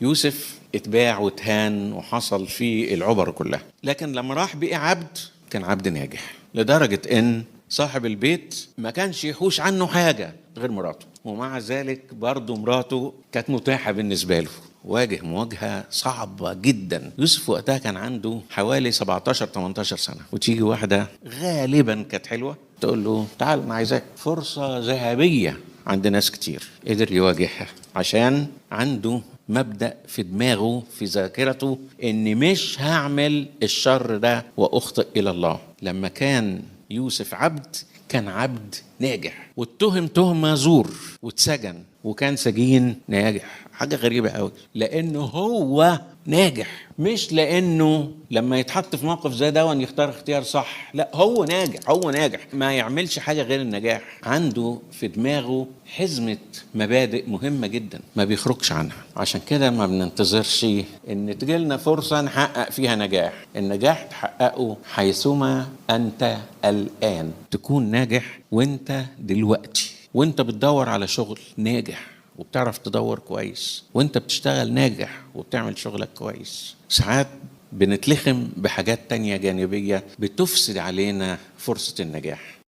يوسف اتباع واتهان وحصل فيه العبر كلها، لكن لما راح بقي عبد كان عبد ناجح، لدرجة ان صاحب البيت ما كانش يحوش عنه حاجة غير مراته، ومع ذلك برضه مراته كانت متاحة بالنسبة له. واجه مواجهة صعبة جدا. يوسف وقتها كان عنده حوالي 17-18 سنة، وتيجي واحدة غالبا كانت حلوة تقول له تعال أنا عايزاك. فرصة ذهبية عند ناس كتير. قدر يواجهها عشان عنده مبدأ في دماغه في ذاكرته إن مش هعمل الشر ده وأخطئ إلى الله. لما كان يوسف عبد كان عبد ناجح، واتهم تهمة زور واتسجن، وكان سجين ناجح. حاجة غريبة قوي، لأنه هو ناجح، مش لأنه لما يتحط في موقف زي ده يختار اختيار صح. لا، هو ناجح، هو ناجح ما يعملش حاجة غير النجاح. عنده في دماغه حزمة مبادئ مهمة جدا ما بيخرجش عنها. عشان كده ما بننتظرش ان تجيلنا فرصة نحقق فيها نجاح. النجاح تحققه حيثما أنت الآن. تكون ناجح وانت دلوقتي، وانت بتدور على شغل ناجح وبتعرف تدور كويس، وانت بتشتغل ناجح وبتعمل شغلك كويس. ساعات بنتلخم بحاجات تانية جانبية بتفسد علينا فرصة النجاح.